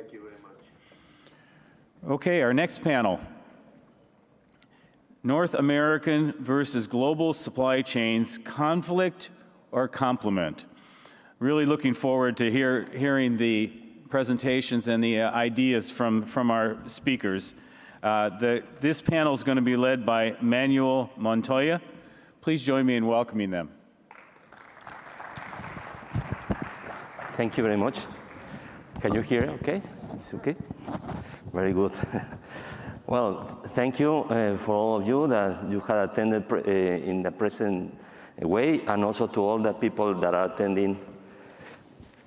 Thank you very much. Okay, our next panel. North American versus global supply chains, conflict or complement? Really looking forward to hearing the presentations and the ideas from our speakers. This panel is going to be led by Manuel Montoya. Please join me in welcoming them. Thank you very much. Can you hear okay? It's okay? Very good. Well, thank you for all of you that you have attended in the present way, and also to all the people that are attending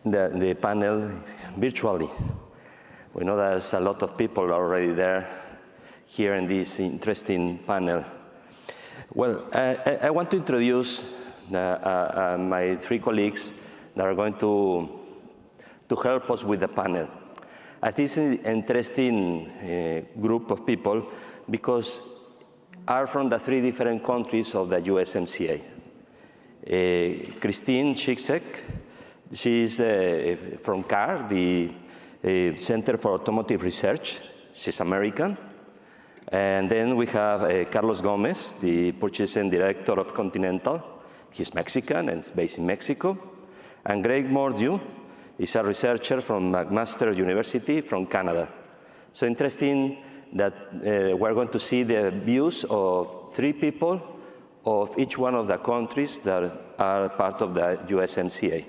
the panel virtually. We know there's a lot of people already there here in this interesting panel. Well, I want to introduce my three colleagues that are going to help us with the panel. I think it's an interesting group of people because are from the three different countries of the USMCA. Kristin Dziczek, she's from CAR, the Center for Automotive Research. She's American. And then we have Carlos Gómez, the Purchasing Director of Continental. He's Mexican and is based in Mexico. And Greig Mordue is a researcher from McMaster University from Canada. So interesting that we're going to see the views of three people of each one of the countries that are part of the USMCA.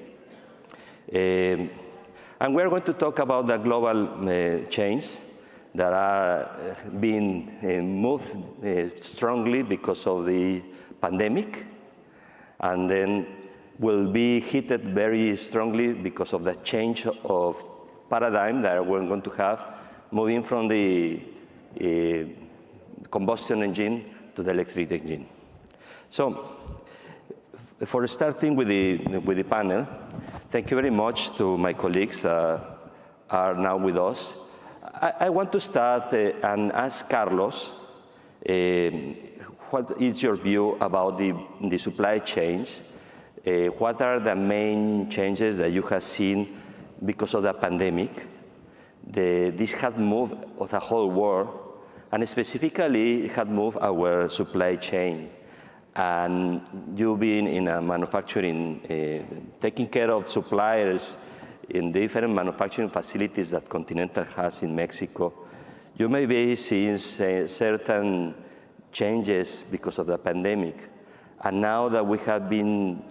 And we're going to talk about the global chains that are being moved strongly because of the pandemic, and then will be hit very strongly because of the change of paradigm that we're going to have, moving from the combustion engine to the electric engine. So, for starting with the panel, thank you very much to my colleagues that are now with us. I want to start and ask Carlos, what is your view about the supply chains? What are the main changes that you have seen because of the pandemic? This has moved the whole world, and specifically it has moved our supply chain. And you being in a manufacturing, taking care of suppliers in different manufacturing facilities that Continental has in Mexico, you may be seeing certain changes because of the pandemic. And now that we have been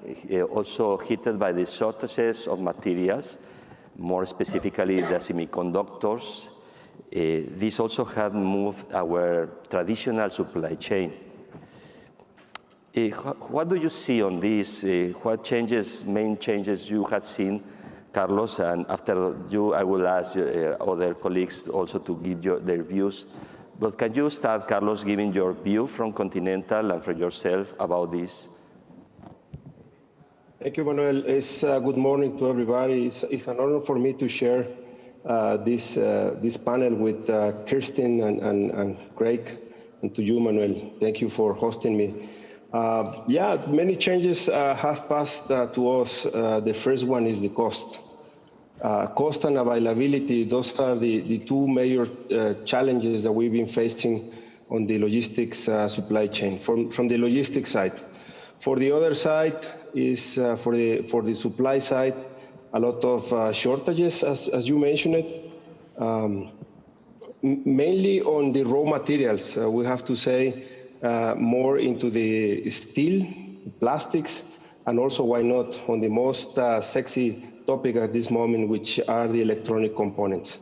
also hit by the shortages of materials, more specifically the semiconductors, this also has moved our traditional supply chain. What do you see on this? What changes, main changes you have seen, Carlos? And after you, I will ask other colleagues also to give their views. But can you start, Carlos, giving your view from Continental and from yourself about this? Thank you, Manuel. Good morning to everybody. It's an honor for me to share this panel with Kristin and Greig, and to you, Manuel. Thank you for hosting me. Yeah, many changes have passed to us. The first one is the cost. Cost and availability, those are the two major challenges that we've been facing on the logistics supply chain, from the logistics side. For the other side is, for the supply side, a lot of shortages, as you mentioned it, mainly on the raw materials. We have to say more into the steel, plastics, and also, why not, on the most sexy topic at this moment, which are the electronic components.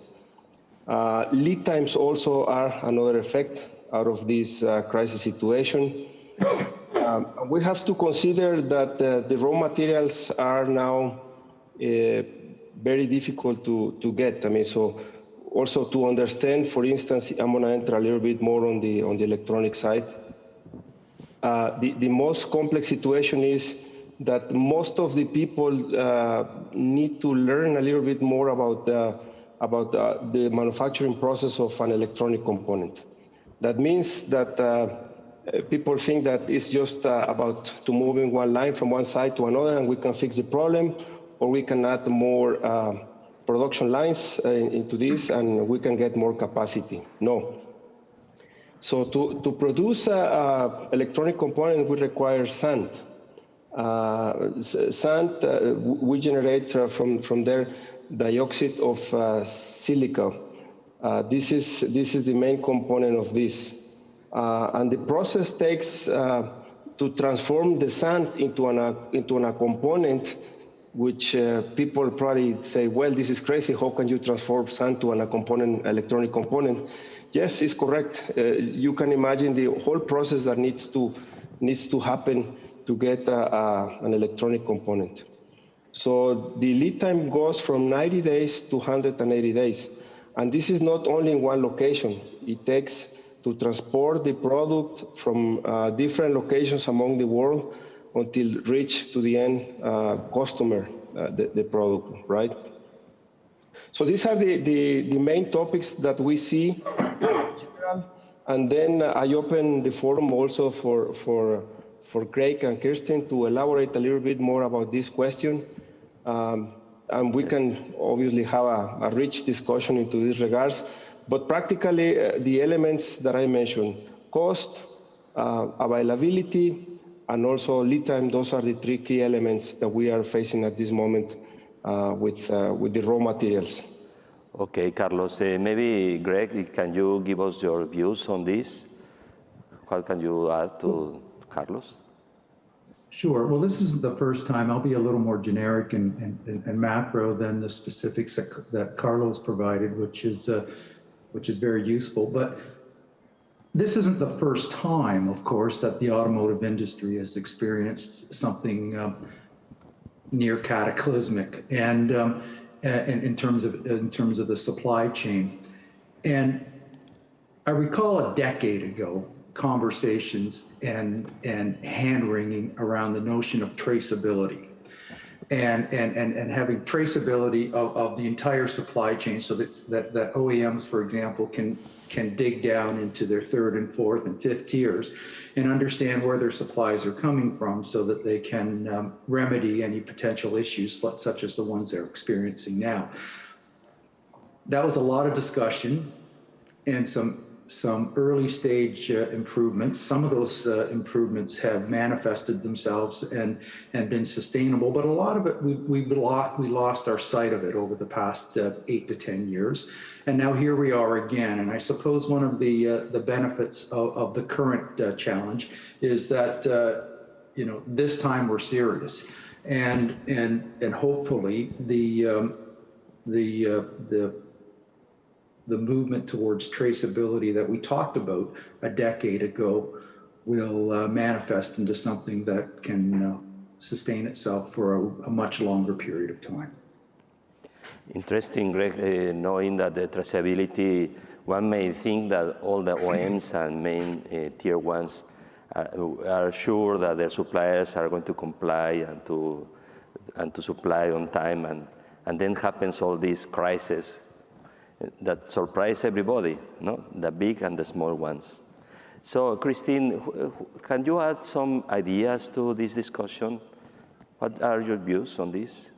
Lead times also are another effect out of this crisis situation. We have to consider that the raw materials are now very difficult to get. I mean, so also to understand, for instance, I'm going to enter a little bit more on the electronic side. The most complex situation is that most of the people need to learn a little bit more about the manufacturing process of an electronic component. That means that people think that it's just about to moving one line from one side to another and we can fix the problem, or we can add more production lines into this and we can get more capacity. No. So to produce electronic component, we require sand. Sand, we generate from there dioxide of silica. This is the main component of this. And the process takes to transform the sand into a component, which people probably say, well, this is crazy. How can you transform sand to a component, electronic component? Yes, it's correct. You can imagine the whole process that needs to happen to get an electronic component. So the lead time goes from 90 days to 180 days. And this is not only in one location. It takes to transport the product from different locations among the world until reach to the end customer, the product, right? So these are the main topics that we see in general. And then I open the forum also for Greig and Kristin to elaborate a little bit more about this question. And we can obviously have a rich discussion into these regards. But practically, the elements that I mentioned, cost, availability, and also lead time, those are the three key elements that we are facing at this moment with the raw materials. Okay, Carlos, maybe Greig, can you give us your views on this? What can you add to Carlos? Sure. Well, this isn't the first time. I'll be a little more generic and macro than the specifics that Carlos provided, which is very useful. But this isn't the first time, of course, that the automotive industry has experienced something near cataclysmic, and in terms of the supply chain. And I recall a decade ago conversations and hand-wringing around the notion of traceability and having traceability of the entire supply chain, so that OEMs, for example, can dig down into their third and fourth and fifth tiers and understand where their supplies are coming from so that they can remedy any potential issues such as the ones they're experiencing now. That was a lot of discussion and some early stage improvements. Some of those improvements have manifested themselves and been sustainable, but a lot of it we lost our sight of it over the past 8 to 10 years, and now here we are again. And I suppose one of the benefits of the current challenge is that this time we're serious, and hopefully the movement towards traceability that we talked about a decade ago will manifest into something that can sustain itself for a much longer period of time. Interesting, Greig, knowing that the traceability, one may think that all the OEMs and main tier ones are sure that their suppliers are going to comply and to supply on time, and then happens all these crises that surprise everybody, no? The big and the small ones. So, Kristin, can you add some ideas to this discussion? What are your views on this?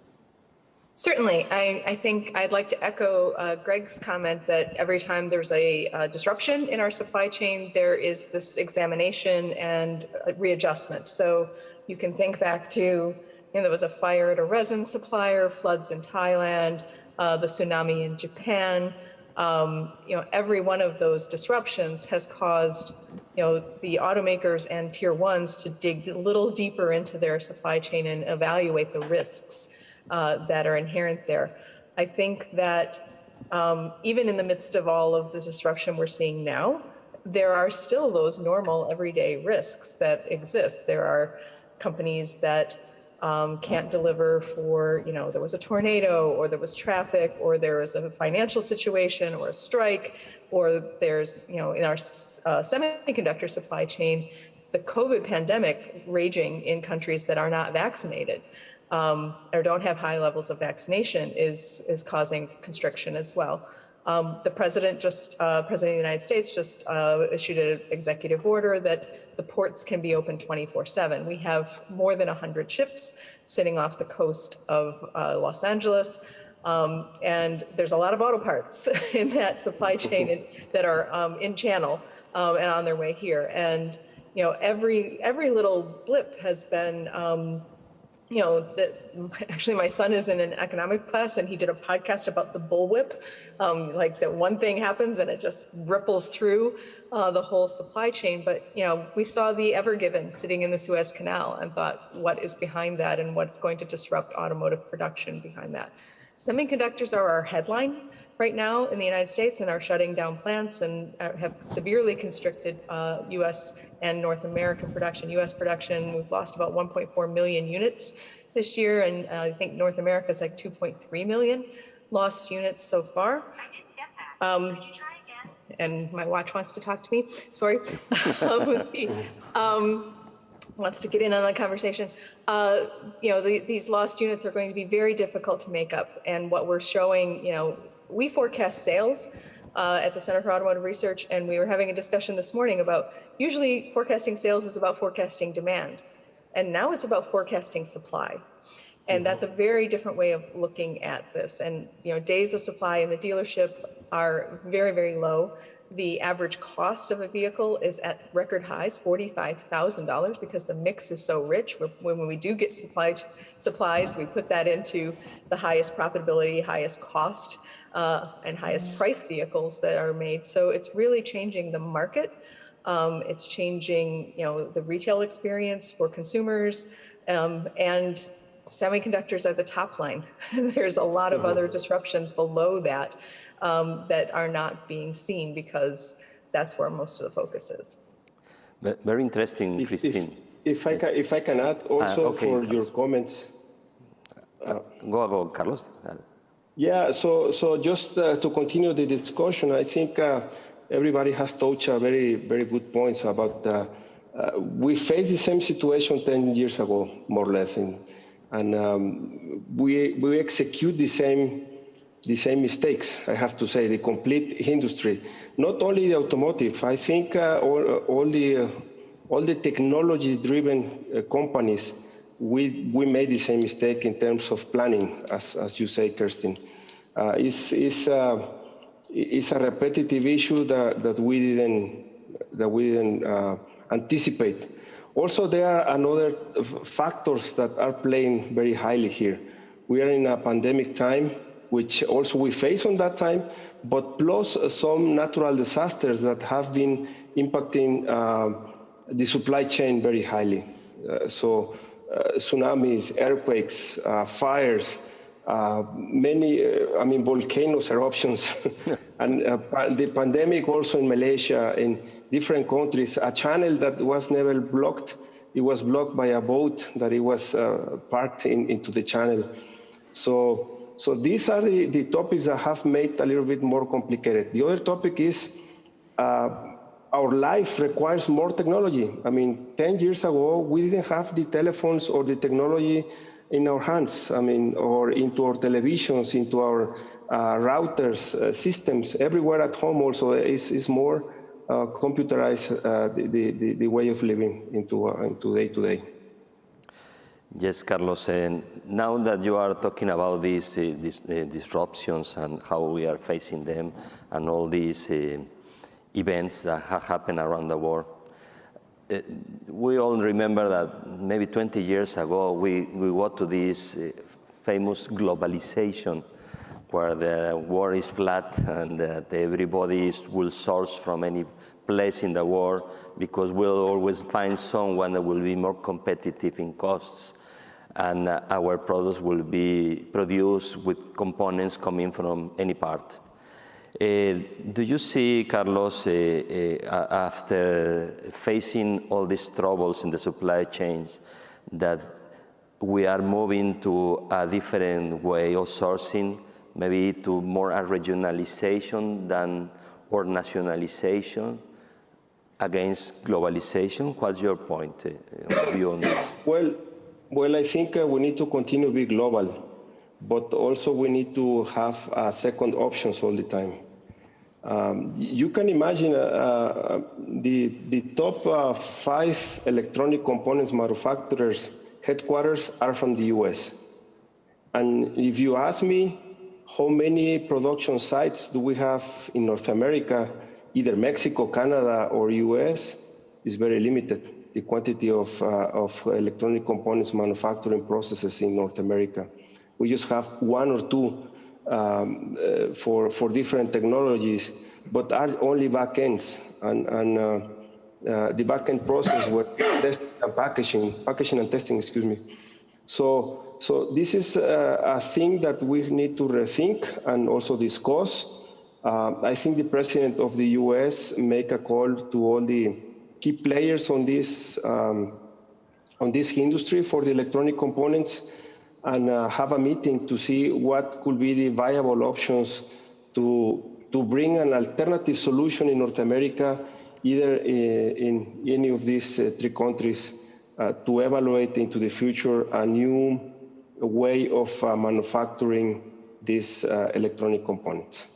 Certainly. I think I'd like to echo Greig's comment that every time there's a disruption in our supply chain, there is this examination and readjustment. So you can think back to, there was a fire at a resin supplier, floods in Thailand, the tsunami in Japan. Every one of those disruptions has caused, the automakers and tier ones to dig a little deeper into their supply chain and evaluate the risks that are inherent there. I think that even in the midst of all of the disruption we're seeing now, there are still those normal everyday risks that exist. There are companies that can't deliver for, there was a tornado, or there was traffic, or there was a financial situation, or a strike, or there's, in our semiconductor supply chain, the COVID pandemic raging in countries that are not vaccinated or don't have high levels of vaccination is causing constriction as well. The President of the United States just issued an executive order that the ports can be open 24/7. We have more than 100 ships sitting off the coast of Los Angeles. And there's a lot of auto parts in that supply chain that are in channel and on their way here. And every little blip has been, actually my son is in an economic class and he did a podcast about the bullwhip, like that one thing happens and it just ripples through the whole supply chain. But, we saw the Ever Given sitting in the Suez Canal and thought, what is behind that and what's going to disrupt automotive production behind that? Semiconductors are our headline right now in the United States and are shutting down plants and have severely constricted U.S. and North American production. U.S. production, we've lost about 1.4 million units this year, and I think North America is like 2.3 million lost units so far. And my watch wants to talk to me, sorry. Wants to get in on the conversation. These lost units are going to be very difficult to make up. And what we're showing, we forecast sales at the Center for Automotive Research, and we were having a discussion this morning about usually forecasting sales is about forecasting demand. And now it's about forecasting supply. And that's a very different way of looking at this. And, days of supply in the dealership are very, very low. The average cost of a vehicle is at record highs, $45,000, because the mix is so rich. When we do get supplies, we put that into the highest profitability, highest cost, and highest price vehicles that are made. So it's really changing the market. It's changing, the retail experience for consumers, and semiconductors are the top line. There's a lot of other disruptions below that that are not being seen because that's where most of the focus is. Very interesting, Kristin. If I can add also okay, for Carlos. your comments. Go, Carlos. Yeah, so just to continue the discussion, I think everybody has touched a very, very good points about we faced the same situation 10 years ago, more or less, and we execute the same mistakes, I have to say, the complete industry. Not only the automotive, I think all the technology-driven companies, we made the same mistake in terms of planning, as you say, Kristin. It's a repetitive issue that we didn't anticipate. Also, there are another factors that are playing very highly here. We are in a pandemic time, which also we face on that time, but plus some natural disasters that have been impacting the supply chain very highly. So tsunamis, earthquakes, fires, many, volcanoes, eruptions, and the pandemic also in Malaysia, in different countries, a channel that was never blocked, it was blocked by a boat that it was parked into the channel. So these are the topics that have made a little bit more complicated. The other topic is our life requires more technology. 10 years ago, we didn't have the telephones or the technology in our hands, or into our televisions, into our routers, systems, everywhere at home also is more computerized, the way of living into day-to-day. Yes, Carlos, and now that you are talking about these disruptions and how we are facing them and all these events that have happened around the world, we all remember that maybe 20 years ago we got to this famous globalization where the world is flat and that everybody will source from any place in the world because we'll always find someone that will be more competitive in costs, and our products will be produced with components coming from any part. Do you see, Carlos, after facing all these troubles in the supply chains, that we are moving to a different way of sourcing, maybe to more a regionalization than or nationalization against globalization? What's your point of view on this? Well, I think we need to continue to be global, but also we need to have second options all the time. You can imagine the top 5 electronic components manufacturers headquarters are from the US. And if you ask me, how many production sites do we have in North America, either Mexico, Canada, or US, is very limited. The quantity of electronic components manufacturing processes in North America. We just have one or two for different technologies, but are only backends. And the backend process were testing and packaging and testing, excuse me. So this is a thing that we need to rethink and also discuss. I think the president of the US make a call to all the key players on this industry for the electronic components and have a meeting to see what could be the viable options to bring an alternative solution in North America, either in any of these three countries, to evaluate into the future a new way of manufacturing these electronic components.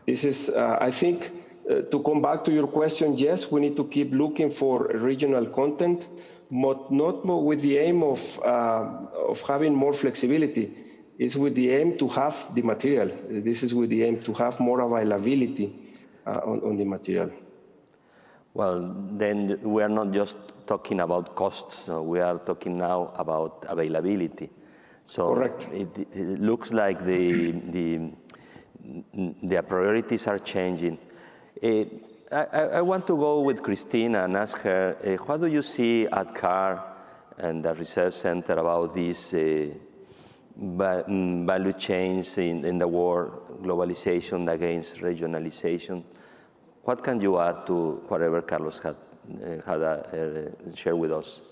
This is, I think, to come back to your question, yes, we need to keep looking for regional content, but not with the aim of having more flexibility. It's with the aim to have the material. This is with the aim to have more availability on the material. Well, then we are not just talking about costs. We are talking now about availability. So correct. It looks like the priorities are changing. I want to go with Kristin and ask her, what do you see at CAR and the Research Center about these value chains in the world, globalization against regionalization? What can you add to whatever Carlos had shared with us?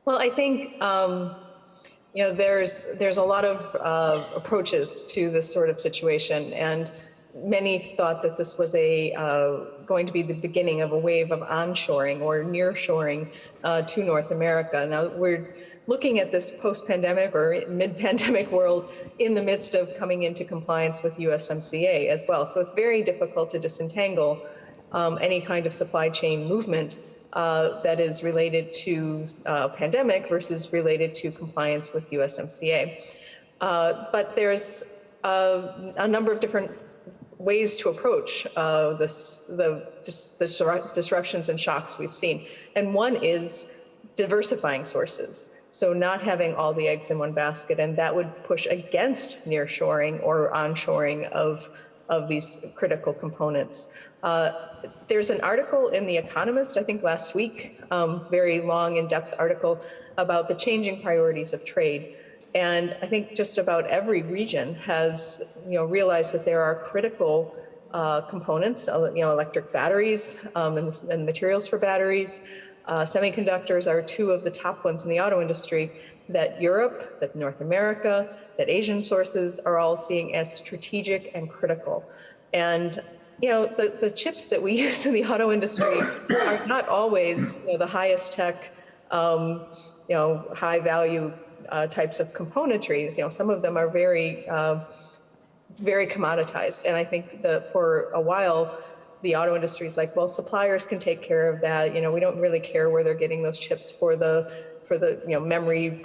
Well, I think there's a lot of approaches to this sort of situation, and many thought that this was going to be the beginning of a wave of onshoring or nearshoring to North America. Now we're looking at this post-pandemic or mid-pandemic world in the midst of coming into compliance with USMCA as well. So it's very difficult to disentangle any kind of supply chain movement that is related to pandemic versus related to compliance with USMCA. But there's a number of different ways to approach the disruptions and shocks we've seen. And one is diversifying sources. So not having all the eggs in one basket, and that would push against nearshoring or onshoring of these critical components. There's an article in The Economist, I think last week, very long, in-depth article about the changing priorities of trade. And I think just about every region has realized that there are critical components, electric batteries and materials for batteries. Semiconductors are two of the top ones in the auto industry that Europe, that North America, that Asian sources are all seeing as strategic and critical. And the chips that we use in the auto industry are not always the highest tech, high value types of componentry. Some of them are very, very commoditized. And I think that for a while, the auto industry is like, well, suppliers can take care of that. We don't really care where they're getting those chips for the memory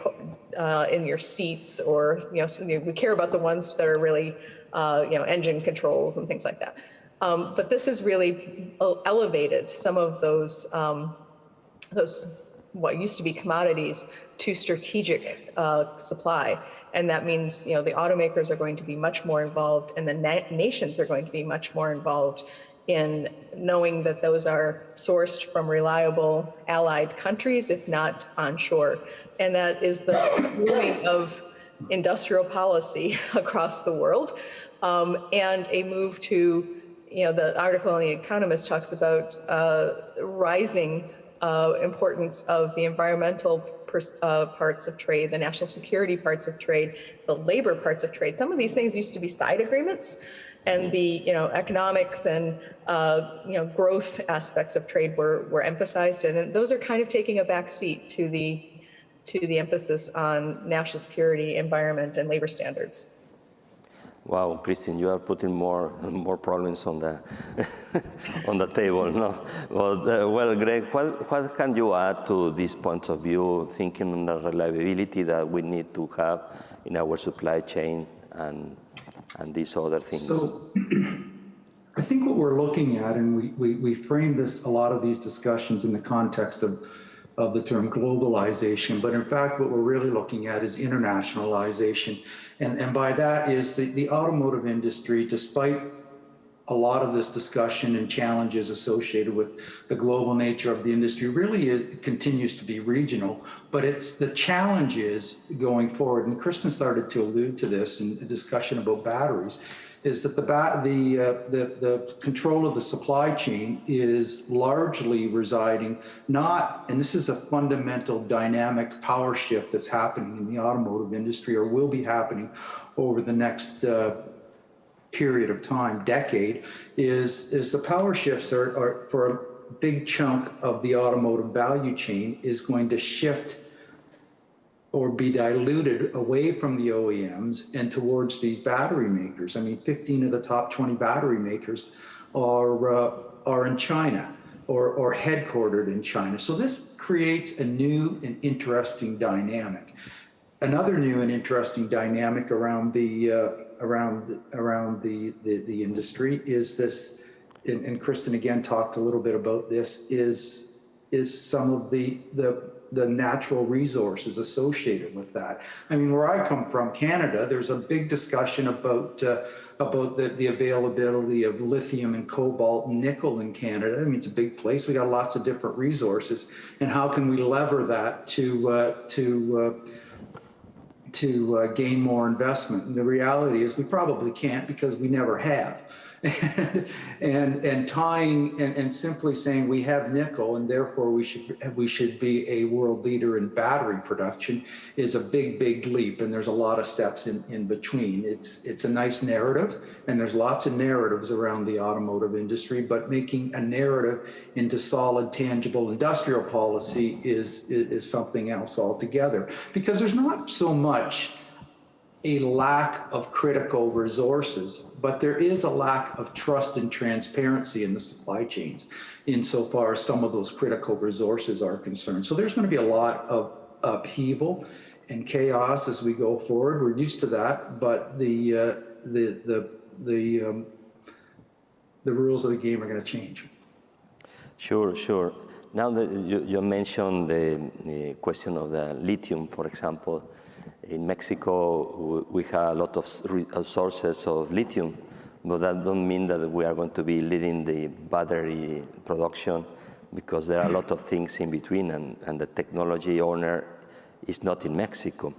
in your seats, or we care about the ones that are really engine controls and things like that. But this has really elevated some of those what used to be commodities to strategic supply. And that means, the automakers are going to be much more involved, and the nations are going to be much more involved in knowing that those are sourced from reliable allied countries, if not onshore. And that is the moving of industrial policy across the world, and a move to, the article in The Economist talks about rising importance of the environmental parts of trade, the national security parts of trade, the labor parts of trade. Some of these things used to be side agreements, and the economics and growth aspects of trade were emphasized, and those are kind of taking a back seat to the emphasis on national security, environment, and labor standards. Wow, Kristin, you are putting more problems on the on the table, no? Well, Greig, what can you add to this point of view, thinking on the reliability that we need to have in our supply chain and these other things? So I think what we're looking at, and we frame this, a lot of these discussions in the context of the term globalization, but in fact, what we're really looking at is internationalization. And by that is the automotive industry, despite a lot of this discussion and challenges associated with the global nature of the industry, really continues to be regional, but it's the challenges going forward. And Kristin started to allude to this in a discussion about batteries, is that the control of the supply chain is largely residing not, and this is a fundamental dynamic power shift that's happening in the automotive industry, or will be happening over the next period of time, decade, is the power shifts are for a big chunk of the automotive value chain is going to shift or be diluted away from the OEMs and towards these battery makers. I mean, 15 of the top 20 battery makers are in China or headquartered in China. So this creates a new and interesting dynamic. Another new and interesting dynamic around the industry is this, and Kristin again talked a little bit about this, is some of the natural resources associated with that. I mean, where I come from, Canada, there's a big discussion about the availability of lithium and cobalt and nickel in Canada. I mean, it's a big place. We got lots of different resources, and how can we lever that to gain more investment? And the reality is we probably can't, because we never have. and tying and simply saying we have nickel and therefore we should be a world leader in battery production is a big leap, and there's a lot of steps in between. It's a nice narrative, and there's lots of narratives around the automotive industry, but making a narrative into solid, tangible industrial policy is something else altogether, because there's not so much a lack of critical resources, but there is a lack of trust and transparency in the supply chains insofar as some of those critical resources are concerned. So there's going to be a lot of upheaval and chaos as we go forward. We're used to that, but the rules of the game are going to change. Sure. Now that you mentioned the question of the lithium, for example, in Mexico, we have a lot of sources of lithium, but that don't mean that we are going to be leading the battery production, because there are a lot of things in between, and the technology owner is not in Mexico.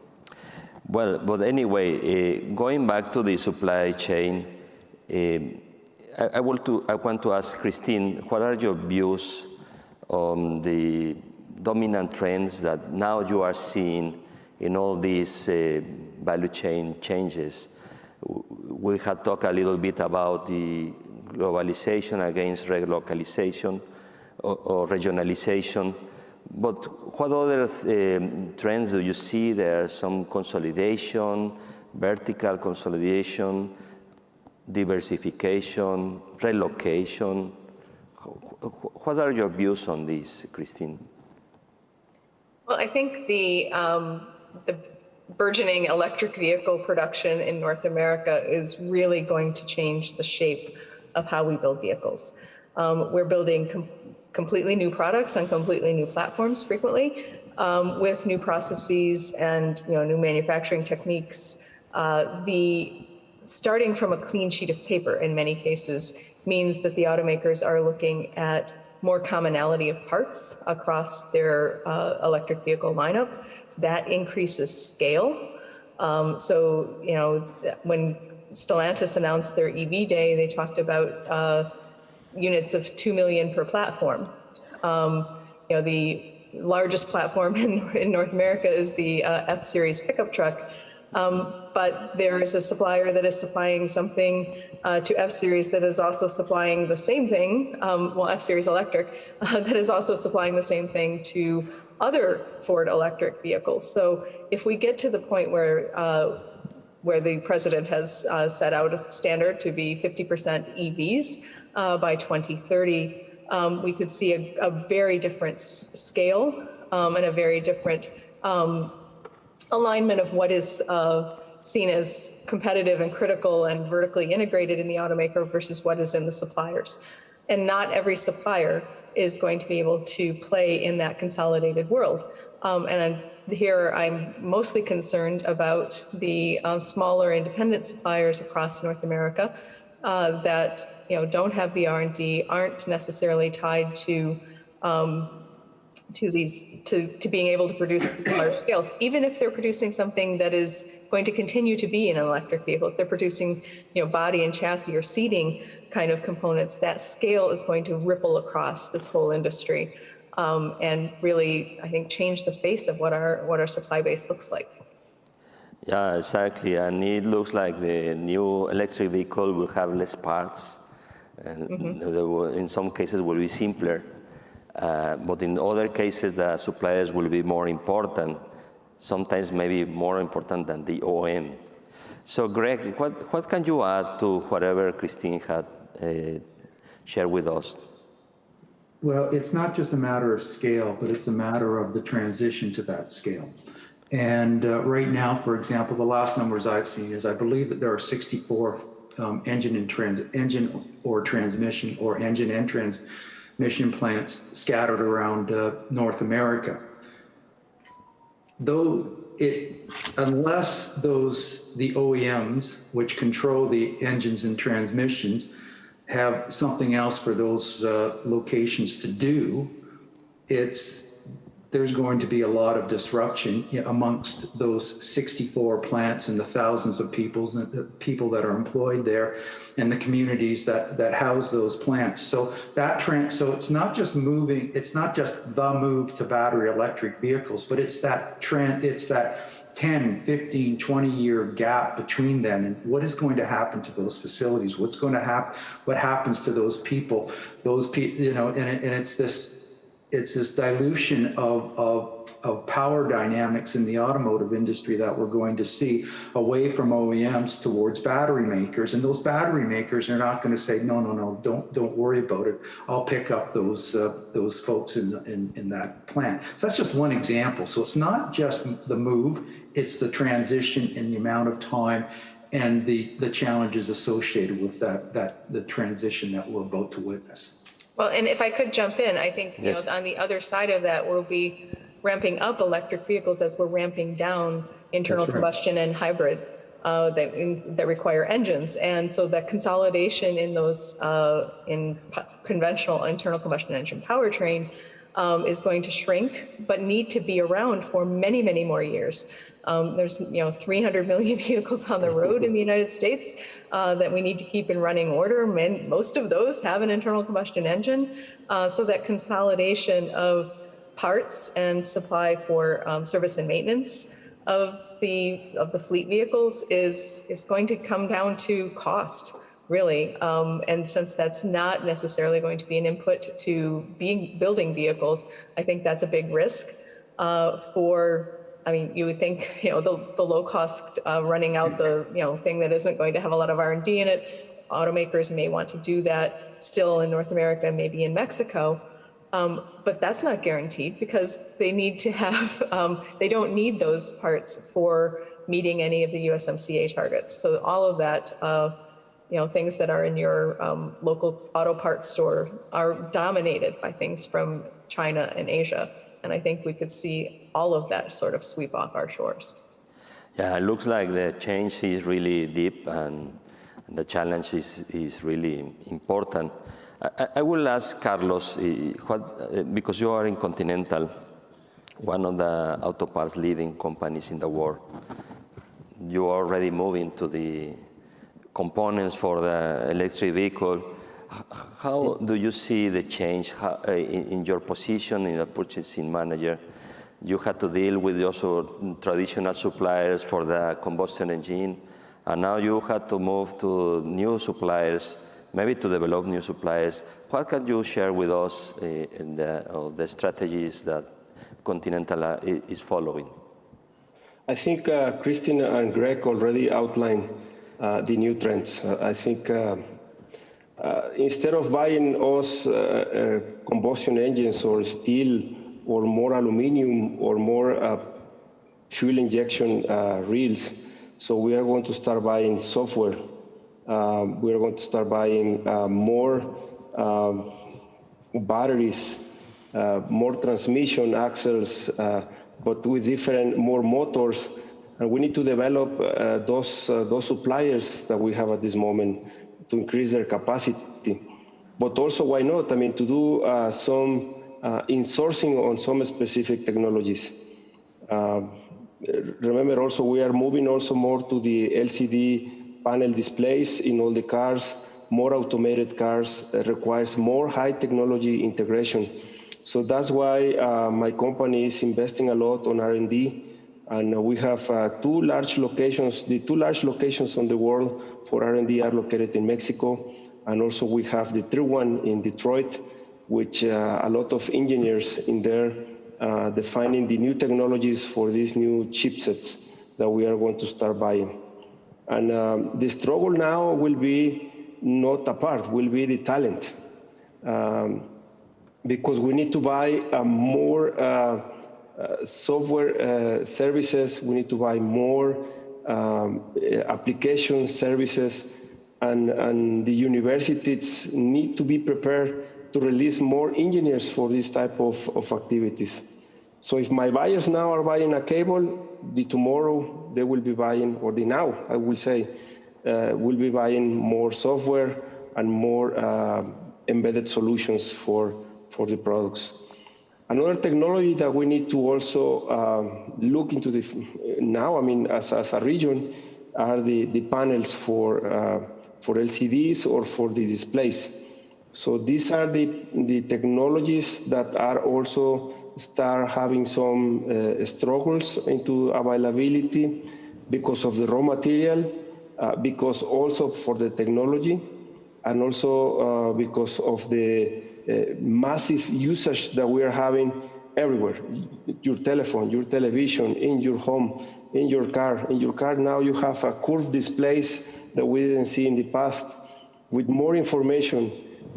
Well, but anyway, going back to the supply chain, I want to ask Kristin, what are your views on the dominant trends that now you are seeing in all these value chain changes? We had talked a little bit about the globalization against relocalization or regionalization, but what other trends do you see? There are some consolidation, vertical consolidation, diversification, relocation. What are your views on this, Kristin? Well, I think the burgeoning electric vehicle production in North America is really going to change the shape of how we build vehicles. We're building completely new products on completely new platforms frequently, with new processes and new manufacturing techniques. Starting from a clean sheet of paper in many cases means that the automakers are looking at more commonality of parts across their electric vehicle lineup. That increases scale. So, when Stellantis announced their EV day, they talked about units of 2 million per platform. The largest platform in North America is the F-Series pickup truck. But there is a supplier that is supplying something to F-Series that is also supplying the same thing, F-Series electric, that is also supplying the same thing to other Ford electric vehicles. So if we get to the point where the president has set out a standard to be 50% EVs by 2030, we could see a very different scale and a very different alignment of what is seen as competitive and critical and vertically integrated in the automaker versus what is in the suppliers. And not every supplier is going to be able to play in that consolidated world. Here I'm mostly concerned about the smaller independent suppliers across North America that don't have the R&D, aren't necessarily tied to being able to produce at large scales, even if they're producing something that is going to continue to be in an electric vehicle. If they're producing, body and chassis or seating kind of components, that scale is going to ripple across this whole industry, and really, I think, change the face of what our supply base looks like. Yeah, exactly. And it looks like the new electric vehicle will have less parts, and in some cases will be simpler. But in other cases, the suppliers will be more important, sometimes maybe more important than the OEM. So Greig, what can you add to whatever Kristin had shared with us? Well, it's not just a matter of scale, but it's a matter of the transition to that scale. And right now, for example, the last numbers I've seen is I believe that there are 64 engine and transmission plants scattered around North America. Unless the OEMs, which control the engines and transmissions, have something else for those locations to do, there's going to be a lot of disruption amongst those 64 plants and the thousands of people that are employed there and the communities that house those plants. So so it's not just the move to battery electric vehicles, but it's that trend, it's that 10, 15, 20-year gap between them, and what is going to happen to those facilities? What happens to those people? And it's this dilution of power dynamics in the automotive industry that we're going to see away from OEMs towards battery makers. And those battery makers are not going to say, no, don't worry about it. I'll pick up those folks in that plant. So that's just one example. So it's not just the move, it's the transition and the amount of time and the challenges associated with the transition that we're about to witness. Well, and if I could jump in, I think Yes. on the other side of that, we'll be ramping up electric vehicles as we're ramping down internal That's right. combustion and hybrid that require engines. And so that consolidation in those in conventional internal combustion engine powertrain is going to shrink, but need to be around for many, many more years. There's 300 million vehicles on the road in the United States that we need to keep in running order. Most of those have an internal combustion engine, so that consolidation of parts and supply for service and maintenance of the fleet vehicles is going to come down to cost, really. And since that's not necessarily going to be an input to building vehicles, I think that's a big risk you would think, the low cost running out the, thing that isn't going to have a lot of R&D in it. Automakers may want to do that still in North America, maybe in Mexico. But that's not guaranteed because they need to have, they don't need those parts for meeting any of the USMCA targets. So all of that, things that are in your local auto parts store are dominated by things from China and Asia. And I think we could see all of that sort of sweep off our shores. Yeah, it looks like the change is really deep and the challenge is really important. I will ask Carlos, because you are in Continental, one of the auto parts leading companies in the world. You are already moving to the components for the electric vehicle. How do you see the change in your position in the purchasing manager? You had to deal with also traditional suppliers for the combustion engine, and now you had to move to new suppliers, maybe to develop new suppliers. What can you share with us in the strategies that Continental is following? I think Kristin and Greig already outlined the new trends. I think instead of buying us combustion engines or steel or more aluminum or more fuel injection reels, So we are going to start buying software. We are going to start buying more batteries, more transmission axles, but with more motors. And we need to develop those suppliers that we have at this moment to increase their capacity. But also, why not? I mean, to do some insourcing on some specific technologies. Remember also, we are moving also more to the LCD panel displays in all the cars. More automated cars requires more high technology integration. So that's why my company is investing a lot on R&D. And we have two large locations. The two large locations on the world for R&D are located in Mexico. And also we have the third one in Detroit, which a lot of engineers in there defining the new technologies for these new chipsets that we are going to start buying. And the struggle now will be not a part, will be the talent. Because we need to buy more software services, we need to buy more application services, and the universities need to be prepared to release more engineers for this type of activities. So if my buyers now are buying a cable, the tomorrow they will be buying, or the now, I will say, will be buying more software and more embedded solutions for the products. Another technology that we need to also look into now, I mean, as a region, are the panels for LCDs or for the displays. So these are the technologies that are also start having some struggles into availability because of the raw material, because also for the technology, and also because of the massive usage that we are having everywhere. Your telephone, your television, in your home, in your car. In your car now you have a curved displays that we didn't see in the past with more information.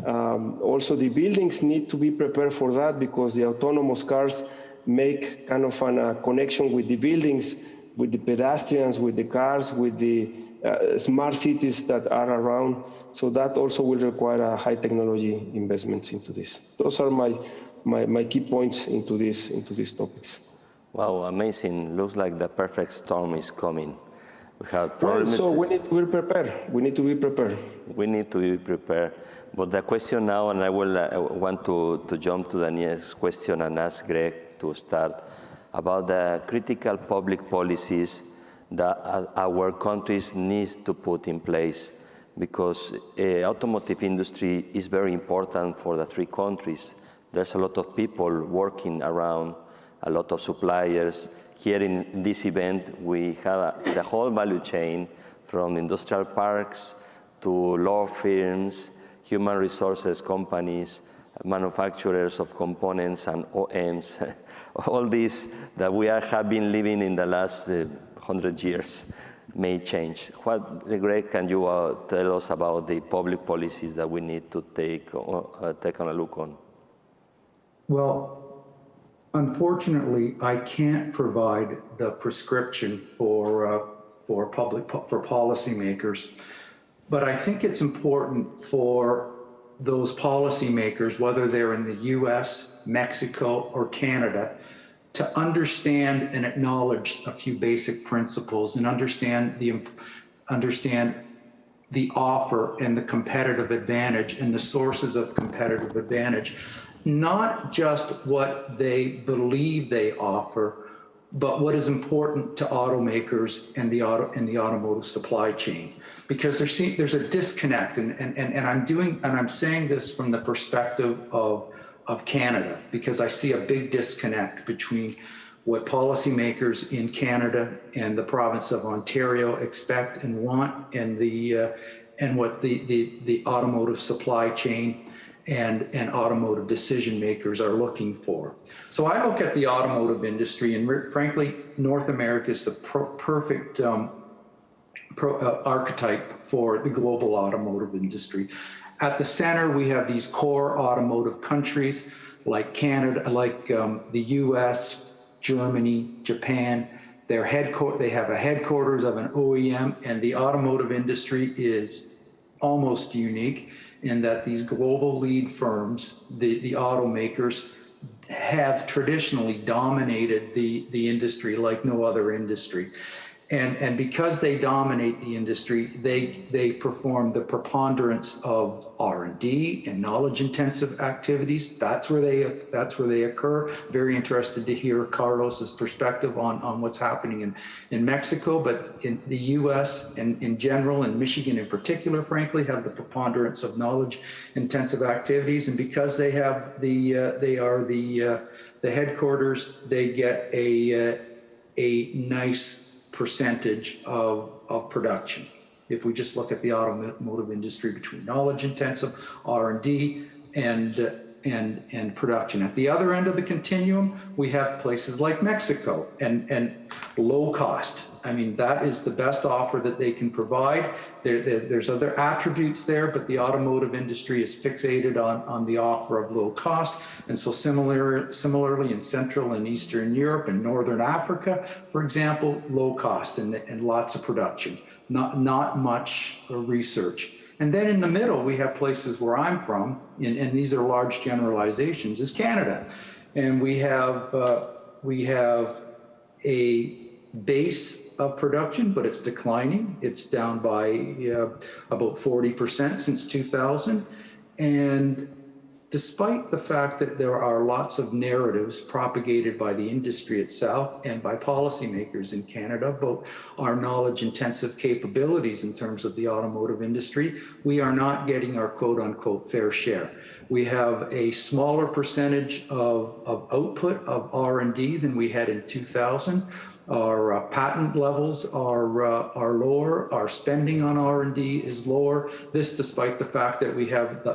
Also the buildings need to be prepared for that because the autonomous cars make kind of a connection with the buildings, with the pedestrians, with the cars, with the smart cities that are around. So that also will require a high technology investments into this. Those are my key points into these topics. Wow, amazing. Looks like the perfect storm is coming. We have problems. Well, so we need to be prepared. We need to be prepared. We need to be prepared. But the question now, and I will want to jump to the next question and ask Greig to start, about the critical public policies that our countries need to put in place, because automotive industry is very important for the three countries. There's a lot of people working around, a lot of suppliers. Here in this event, we have the whole value chain, from industrial parks to law firms, human resources companies, manufacturers of components and OEMs, all these that we have been living in the last 100 years may change. What, Greig, can you tell us about the public policies that we need to take on a look on? Well, unfortunately, I can't provide the prescription for policymakers, but I think it's important for those policymakers, whether they're in the U.S., Mexico, or Canada, to understand and acknowledge a few basic principles and understand the offer and the competitive advantage and the sources of competitive advantage. Not just what they believe they offer, but what is important to automakers and the automotive supply chain. Because there's a disconnect, and I'm saying this from the perspective of Canada, because I see a big disconnect between what policymakers in Canada and the province of Ontario expect and want, and what the automotive supply chain and automotive decision makers are looking for. So I look at the automotive industry, and frankly, North America is the perfect archetype for the global automotive industry. At the center, we have these core automotive countries like Canada, like the US, Germany, Japan, they have a headquarters of an OEM, and the automotive industry is almost unique in that these global lead firms, the automakers, have traditionally dominated the industry like no other industry. And because they dominate the industry, they perform the preponderance of R&D and knowledge-intensive activities. That's where they occur. Very interested to hear Carlos's perspective on what's happening in Mexico, but in the U.S. and in general, and Michigan in particular, frankly, have the preponderance of knowledge-intensive activities. And because they have the headquarters, they get a nice percentage of production. If we just look at the automotive industry between knowledge intensive, R&D, and production. At the other end of the continuum, we have places like Mexico and low cost. I mean, that is the best offer that they can provide. There's other attributes there, but the automotive industry is fixated on the offer of low cost. And so similarly in Central and Eastern Europe and Northern Africa, for example, low cost and lots of production, not much research. And then in the middle, we have places where I'm from, and these are large generalizations, is Canada. And we have a base of production, but it's declining. It's down by about 40% since 2000. And despite the fact that there are lots of narratives propagated by the industry itself and by policymakers in Canada about our knowledge-intensive capabilities in terms of the automotive industry, we are not getting our quote-unquote fair share. We have a smaller percentage of output of R&D than we had in 2000. Our patent levels are lower. Our spending on R&D is lower. This, despite the fact that we have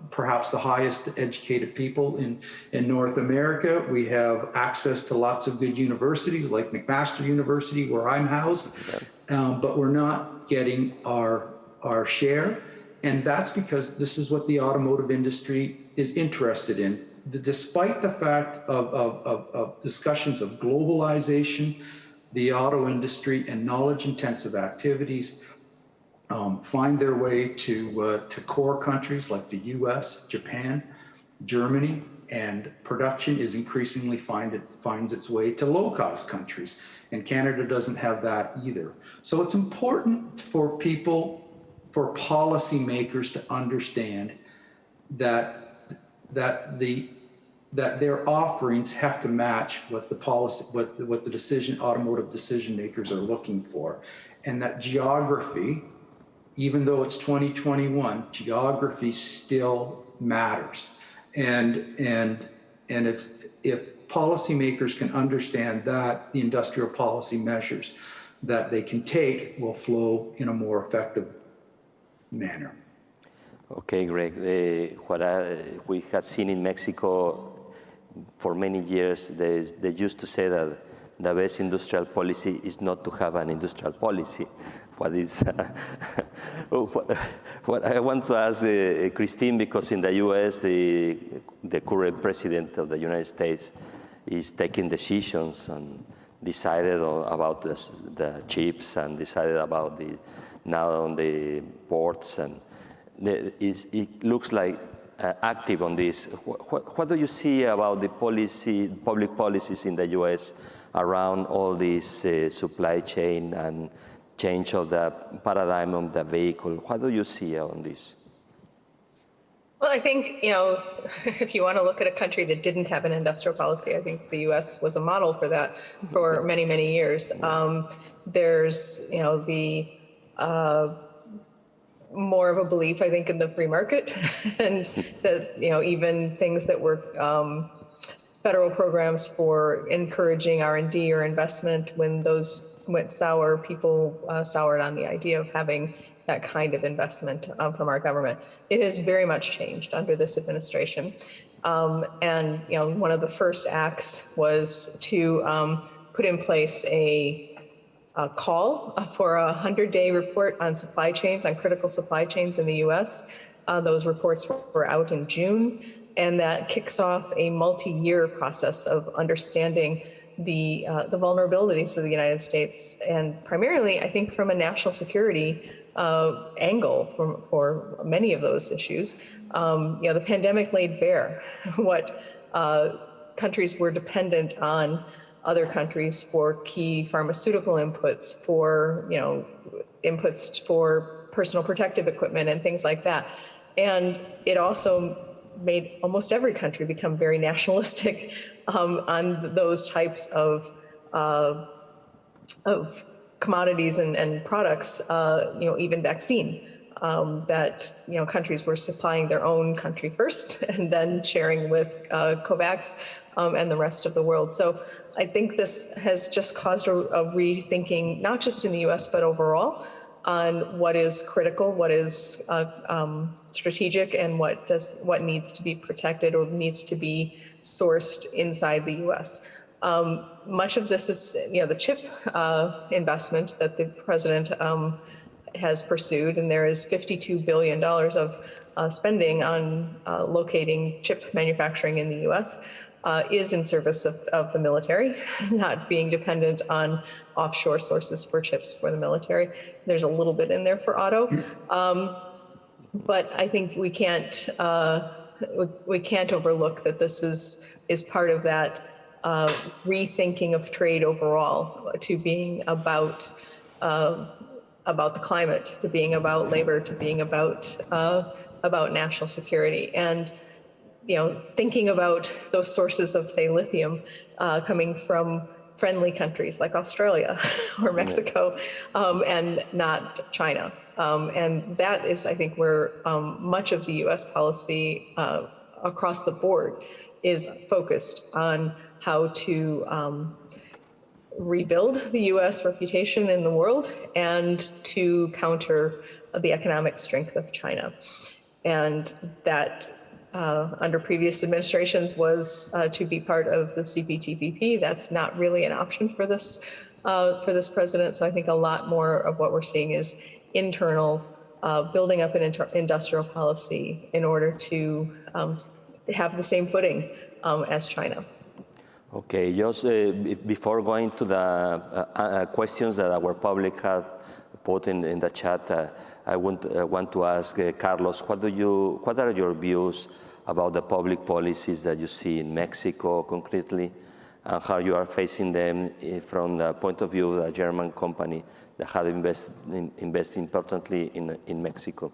perhaps the highest educated people in North America. We have access to lots of good universities like McMaster University, where I'm housed, but we're not getting our share. And that's because this is what the automotive industry is interested in. Despite the fact of discussions of globalization, the auto industry and knowledge-intensive activities find their way to core countries like the US, Japan, Germany, and production is increasingly finds its way to low-cost countries. And Canada doesn't have that either. So it's important for people, for policymakers to understand that their offerings have to match what the policy, what the automotive decision makers are looking for, and that geography, even though it's 2021, geography still matters. And if policymakers can understand that, the industrial policy measures that they can take will flow in a more effective manner. Okay, Greg. We have seen in Mexico for many years, they used to say that the best industrial policy is not to have an industrial policy. What I want to ask Kristin, because in the US, the current president of the United States is taking decisions and decided about the chips and decided about now on the ports, and it looks like active on this. What do you see about the public policies in the US around all this supply chain and change of the paradigm of the vehicle? What do you see on this? Well, I think, if you want to look at a country that didn't have an industrial policy, I think the US was a model for that for many, many years. There's, more of a belief, I think, in the free market, and that, even things that were federal programs for encouraging R&D or investment, when those went sour, people soured on the idea of having that kind of investment from our government. It has very much changed under this administration. And one of the first acts was to put in place a call for a 100-day report on supply chains, on critical supply chains in the US. Those reports were out in June, and that kicks off a multi-year process of understanding the vulnerabilities of the United States, and primarily, I think, from a national security angle for many of those issues. The pandemic laid bare what countries were dependent on other countries for key pharmaceutical inputs, for inputs for personal protective equipment and things like that. And it also made almost every country become very nationalistic on those types of commodities and products, even vaccine, that countries were supplying their own country first and then sharing with COVAX and the rest of the world. So I think this has just caused a rethinking, not just in the US, but overall, on what is critical, what is strategic, and what needs to be protected or needs to be sourced inside the US. Much of this is, the chip investment that the president has pursued, and there is $52 billion of spending on locating chip manufacturing in the US, is in service of the military, not being dependent on offshore sources for chips for the military. There's a little bit in there for auto, but I think we can't overlook that this is part of that rethinking of trade overall, to being about the climate, to being about labor, to being about national security, and thinking about those sources of, say, lithium coming from friendly countries like Australia or Mexico, and not China. And that is, I think, where much of the U.S. policy across the board is focused on how to rebuild the U.S. reputation in the world and to counter the economic strength of China. And that under previous administrations was to be part of the CPTPP. That's not really an option for this president. So I think a lot more of what we're seeing is internal, building up an industrial policy in order to have the same footing as China. Okay, just before going to the questions that our public had put in the chat, I want to ask Carlos, what are your views about the public policies that you see in Mexico concretely, and how you are facing them from the point of view of a German company that had invested importantly in Mexico?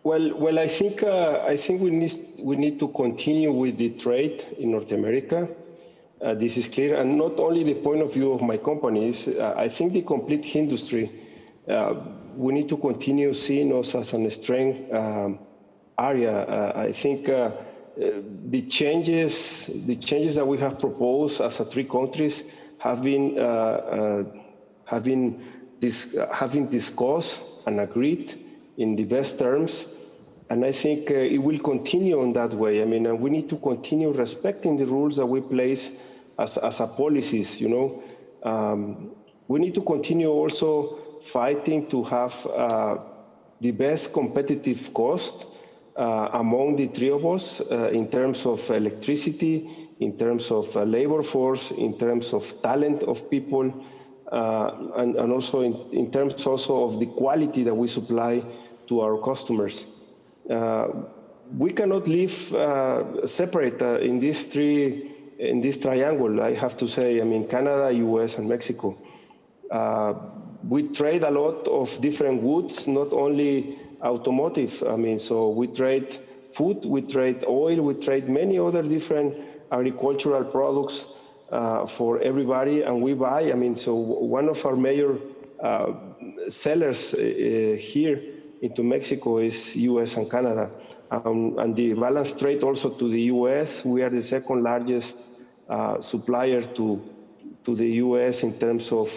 Well, I think we need to continue with the trade in North America. This is clear, and not only the point of view of my companies. I think the complete industry. We need to continue seeing us as a strength area. I think the changes that we have proposed as a 3 countries have been discussed and agreed in the best terms. And I think it will continue in that way. I mean, we need to continue respecting the rules that we place as a policies, We need to continue also fighting to have the best competitive cost among the 3 of us in terms of electricity, in terms of labor force, in terms of talent of people, and also in terms also of the quality that we supply to our customers. We cannot live separate in this triangle, I have to say. I mean, Canada, US, and Mexico. We trade a lot of different goods, not only automotive. I mean, so we trade food, we trade oil, we trade many other different agricultural products for everybody, and we buy. I mean, so one of our major sellers here into Mexico is US and Canada. And the balance trade also to the US, we are the 2nd largest supplier to the US in terms of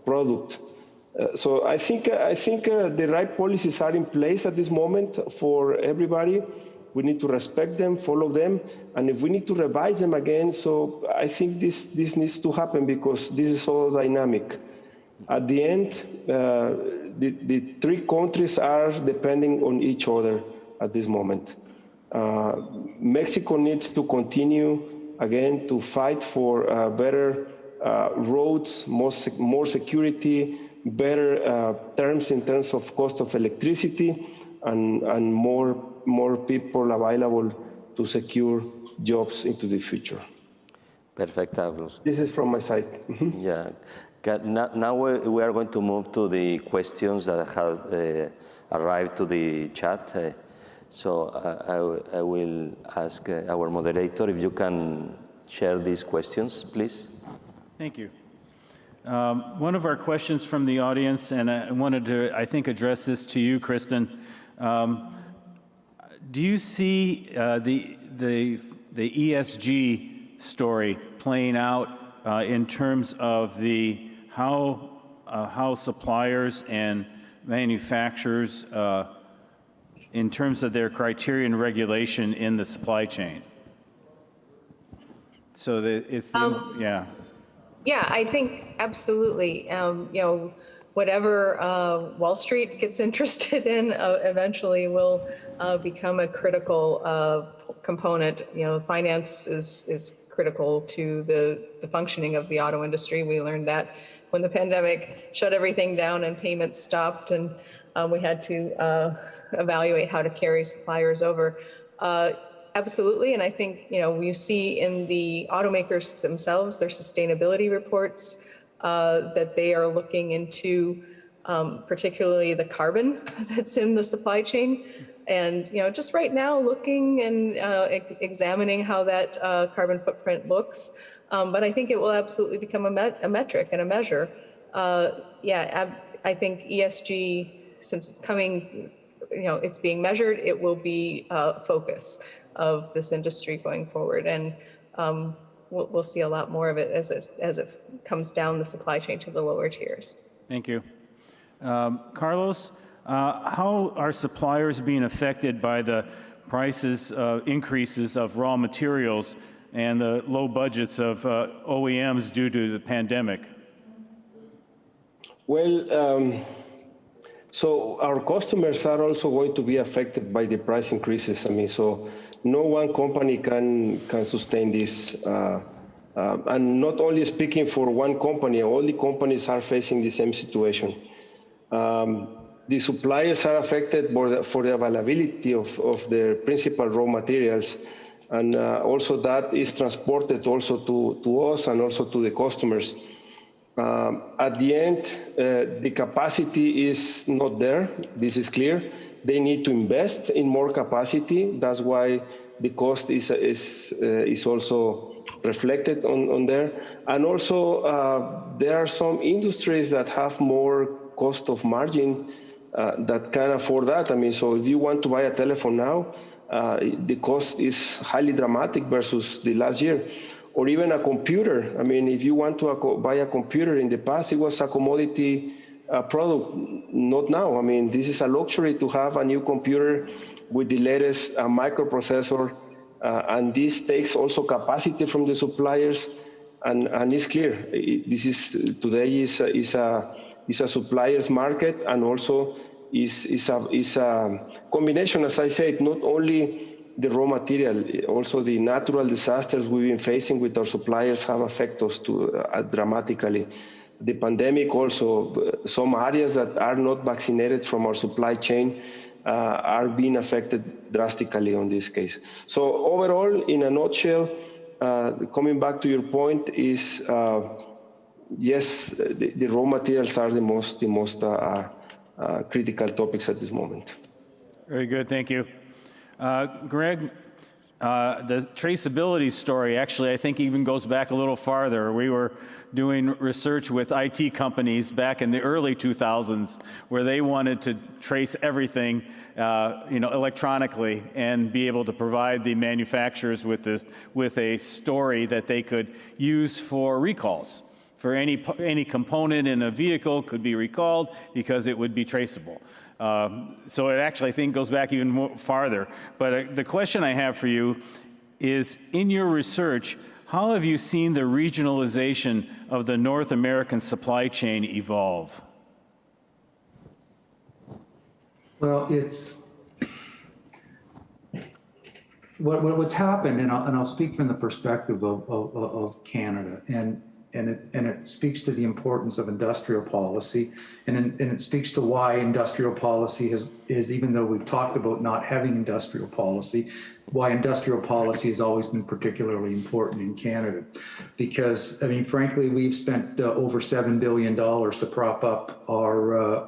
product. So I think the right policies are in place at this moment for everybody. We need to respect them, follow them, and if we need to revise them again, so I think this needs to happen because this is all dynamic. At the end, the 3 countries are depending on each other at this moment. Mexico needs to continue, again, to fight for better roads, more security, better terms in terms of cost of electricity, and more people available to secure jobs into the future. Perfect, Carlos. This is from my side. Yeah. Now we are going to move to the questions that have arrived to the chat. So I will ask our moderator if you can share these questions, please. Thank you. One of our questions from the audience, and I wanted to, I think, address this to you, Kristin. Do you see the ESG story playing out in terms of how suppliers and manufacturers, in terms of their criteria and regulation in the supply chain? So yeah. Yeah, I think absolutely. Whatever Wall Street gets interested in eventually will become a critical component. Finance is critical to the functioning of the auto industry. We learned that when the pandemic shut everything down and payments stopped, and we had to evaluate how to carry suppliers over. Absolutely, and I think we see in the automakers themselves, their sustainability reports, that they are looking into particularly the carbon that's in the supply chain. And just right now looking and examining how that carbon footprint looks. But I think it will absolutely become a metric and a measure. I think ESG, since it's coming, it's being measured, it will be a focus of this industry going forward. And we'll see a lot more of it as it comes down the supply chain to the lower tiers. Thank you. Carlos, how are suppliers being affected by the prices increases of raw materials and the low budgets of OEMs due to the pandemic? Well, so our customers are also going to be affected by the price increases. So no one company can sustain this. And not only speaking for one company, all the companies are facing the same situation. The suppliers are affected for the availability of their principal raw materials. And also that is transported also to us and also to the customers. At the end, the capacity is not there. This is clear. They need to invest in more capacity. That's why the cost is also reflected on there. And also, there are some industries that have more cost of margin that can afford that. So if you want to buy a telephone now, the cost is highly dramatic versus the last year. Or even a computer. If you want to buy a computer, in the past it was a commodity product, not now. This is a luxury to have a new computer with the latest microprocessor, and this takes also capacity from the suppliers, and it's clear. This is today is a supplier's market, and also is a combination, as I said, not only the raw material, also the natural disasters we've been facing with our suppliers have affected us dramatically. The pandemic also, some areas that are not vaccinated from our supply chain are being affected drastically on this case. So overall, in a nutshell, coming back to your point is, yes, the raw materials are the most critical topics at this moment. Very good, thank you. Greig, the traceability story actually I think even goes back a little farther. We were doing research with IT companies back in the early 2000s where they wanted to trace everything electronically and be able to provide the manufacturers with a story that they could use for recalls. For any component in a vehicle could be recalled because it would be traceable. So it actually, I think, goes back even more farther. But the question I have for you is, in your research, how have you seen the regionalization of the North American supply chain evolve? Well, what's happened, and I'll speak from the perspective of Canada, and it speaks to the importance of industrial policy, and it speaks to why industrial policy is, even though we've talked about not having industrial policy, why industrial policy has always been particularly important in Canada. Because, I mean, frankly, we've spent over $7 billion to prop up our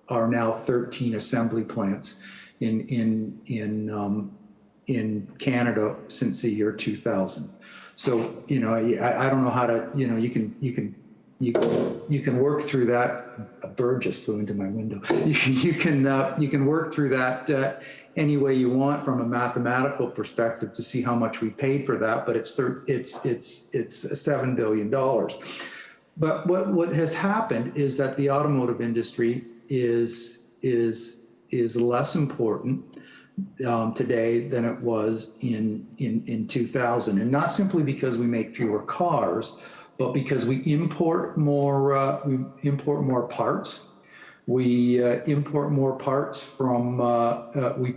now 13 assembly plants in Canada since the year 2000. So, you know, I don't know how to, you know, you can work through that. A bird just flew into my window. You can work through that any way you want from a mathematical perspective to see how much we paid for that. But it's $7 billion. But what has happened is that the automotive industry is less important today than it was in 2000, and not simply because we make fewer cars, but because we import more parts. We import more parts from we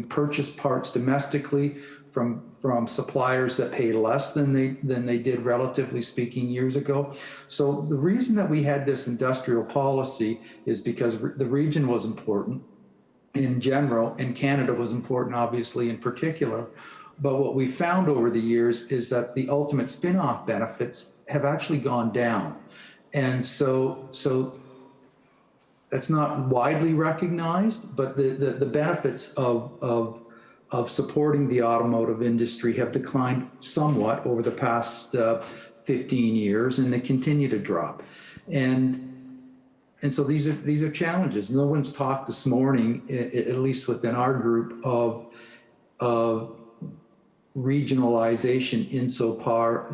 purchase parts domestically from suppliers that pay less than they did, relatively speaking, years ago. So the reason that we had this industrial policy is because the region was important in general, and Canada was important, obviously, in particular. But what we found over the years is that the ultimate spin-off benefits have actually gone down. And so that's not widely recognized, but the benefits of supporting the automotive industry have declined somewhat over the past 15 years, and they continue to drop. And so these are challenges. No one's talked this morning, at least within our group, of regionalization insofar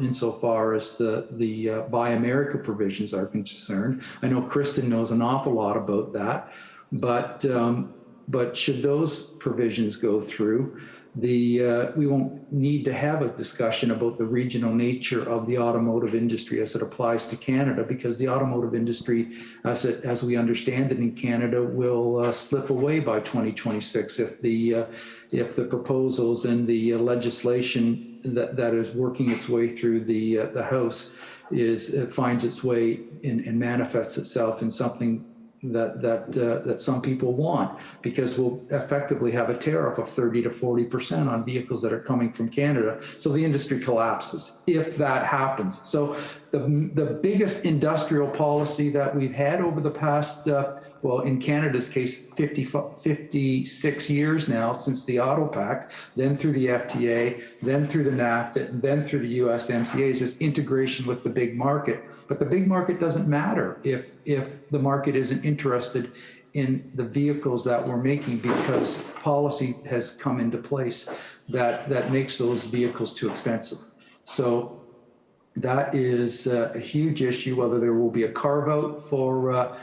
as the Buy America provisions are concerned. I know Kristin knows an awful lot about that, but should those provisions go through, we won't need to have a discussion about the regional nature of the automotive industry as it applies to Canada, because the automotive industry, as we understand it in Canada, will slip away by 2026 if the proposals and the legislation that is working its way through the House finds its way and manifests itself in something that some people want, because we'll effectively have a tariff of 30 to 40% on vehicles that are coming from Canada. So the industry collapses if that happens. So the biggest industrial policy that we've had over the past, well, in Canada's case, 56 years now since the Auto Pact, then through the FTA, then through the NAFTA, and then through the USMCA, is this integration with the big market. But the big market doesn't matter if the market isn't interested in the vehicles that we're making, because policy has come into place that makes those vehicles too expensive. So that is a huge issue. Whether there will be a carve out for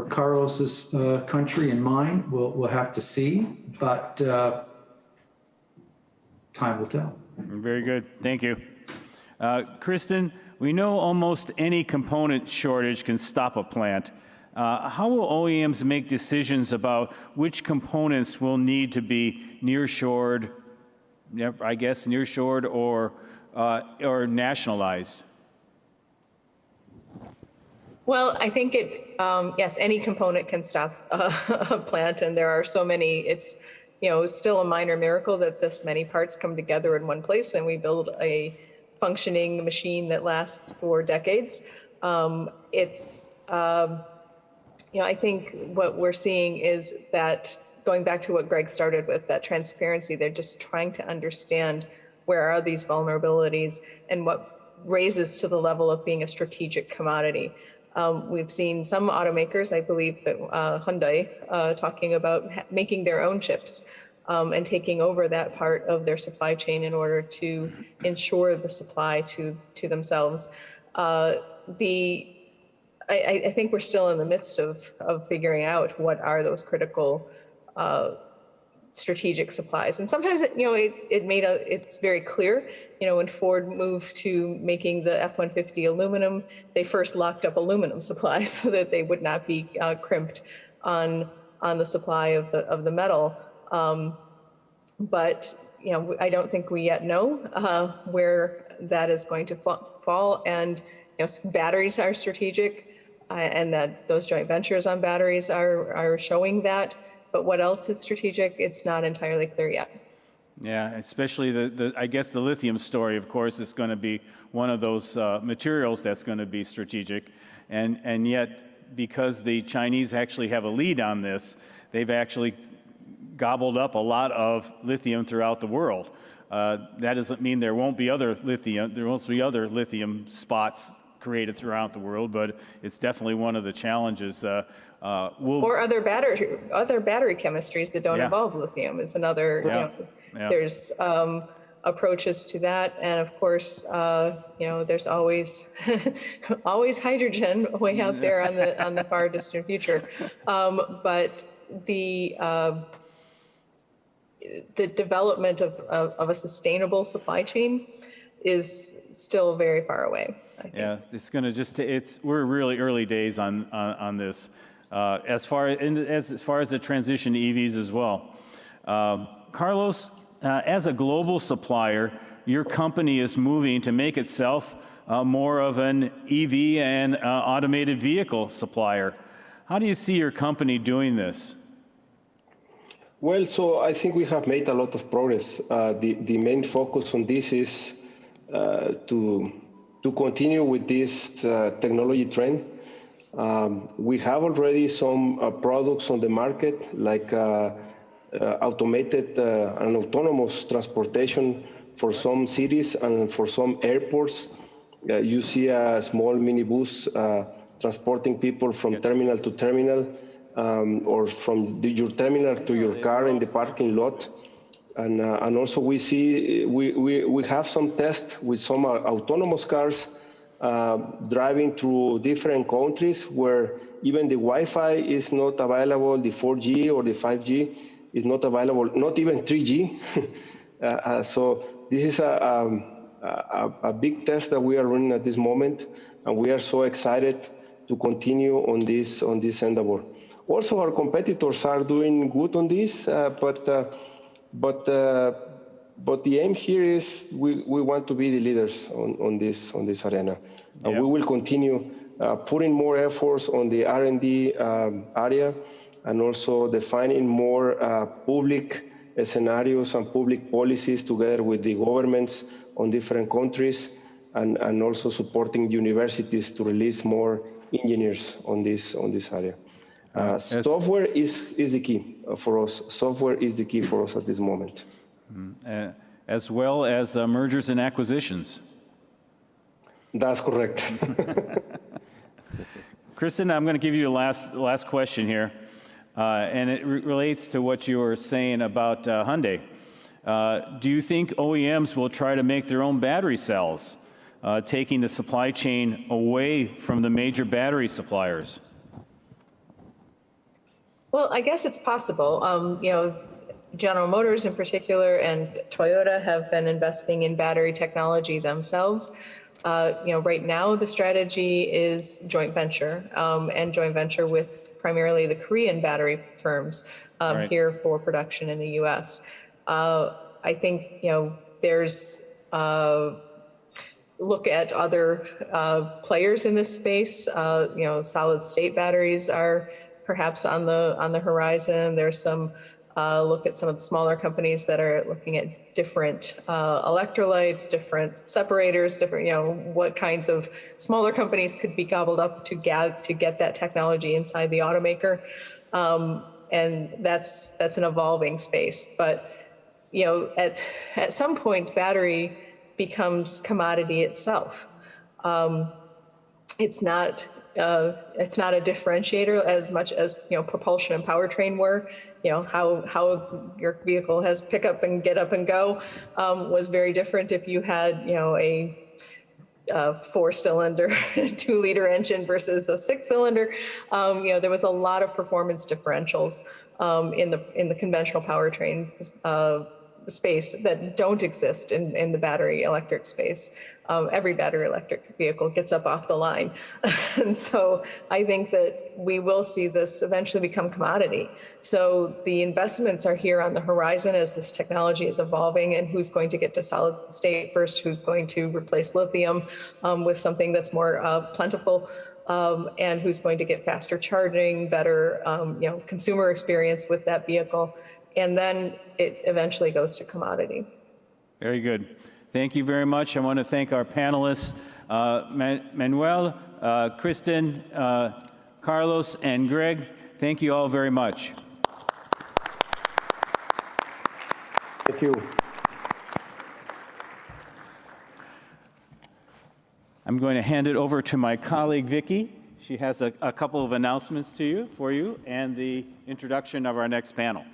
Carlos's country and mine, we'll have to see. But time will tell. Very good. Thank you. Kristin, we know almost any component shortage can stop a plant. How will OEMs make decisions about which components will need to be nearshored, I guess nearshored or nationalized? Well, I think yes, any component can stop a plant, and there are so many. It's still a minor miracle that this many parts come together in one place and we build a functioning machine that lasts for decades. I think what we're seeing is that, going back to what Greig started with, that transparency, they're just trying to understand where are these vulnerabilities and what raises to the level of being a strategic commodity. We've seen some automakers, I believe that Hyundai, talking about making their own chips and taking over that part of their supply chain in order to ensure the supply to themselves. I think we're still in the midst of figuring out what are those critical strategic supplies. And sometimes it's very clear. When Ford moved to making the F-150 aluminum, they first locked up aluminum supply so that they would not be crimped on on the supply of the metal. But I don't think we yet know where that is going to fall. And batteries are strategic, and that those joint ventures on batteries are showing that. But what else is strategic? It's not entirely clear yet. Yeah, especially I guess the lithium story, of course, is going to be one of those materials that's going to be strategic. And yet, because the Chinese actually have a lead on this, they've actually gobbled up a lot of lithium throughout the world. That doesn't mean there won't be other lithium spots created throughout the world, but it's definitely one of the challenges. Or other battery chemistries that don't involve lithium is another. There's approaches to that, and of course, there's always always hydrogen way out there on the far distant future. But the development of a sustainable supply chain is still very far away, I think. Yeah, it's going to we're really early days on this, as far as the transition to EVs as well. Carlos, as a global supplier, your company is moving to make itself more of an EV and automated vehicle supplier. How do you see your company doing this? Well, so I think we have made a lot of progress. The main focus on this is to continue with this technology trend. We have already some products on the market, like automated and autonomous transportation for some cities and for some airports. You see a small minibus transporting people from terminal to terminal, or from your terminal to your car in the parking lot. And also we see, we have some tests with some autonomous cars driving through different countries where even the Wi-Fi is not available, the 4G or the 5G is not available, not even 3G. So this is a big test that we are running at this moment, and we are so excited to continue on this endeavor. Also, our competitors are doing good on this, but the aim here is we want to be the leaders on this arena, and we will continue putting more efforts on the R&D area, and also defining more public scenarios and public policies together with the governments on different countries, and also supporting universities to release more engineers on this area. Software is the key for us. Software is the key for us at this moment. As well as mergers and acquisitions. That's correct. Kristin, I'm going to give you a last question here, and it relates to what you were saying about Hyundai. Do you think OEMs will try to make their own battery cells, taking the supply chain away from the major battery suppliers? Well, I guess it's possible. General Motors in particular and Toyota have been investing in battery technology themselves. Right now the strategy is joint venture, and joint venture with primarily the Korean battery firms here for production in the U.S. I think there's look at other players in this space. Solid state batteries are perhaps on the horizon. There's some look at some of the smaller companies that are looking at different electrolytes, different separators, different, what kinds of smaller companies could be gobbled up to get that technology inside the automaker. And that's an evolving space. But, at some point, battery becomes commodity itself. It's not a differentiator as much as propulsion and powertrain were. How your vehicle has pick up and get up and go was very different if you had a 4-cylinder 2-liter engine versus a 6-cylinder. There was a lot of performance differentials in the conventional powertrain space that don't exist in the battery electric space. Every battery electric vehicle gets up off the line. And so I think that we will see this eventually become commodity. So the investments are here on the horizon as this technology is evolving, and who's going to get to solid state first, who's going to replace lithium with something that's more plentiful, and who's going to get faster charging, better consumer experience with that vehicle. And then it eventually goes to commodity. Very good. Thank you very much. I want to thank our panelists, Manuel, Kristin, Carlos, and Greig. Thank you all very much. Thank you. I'm going to hand it over to my colleague, Vicki. She has a couple of announcements for you, and the introduction of our next panel.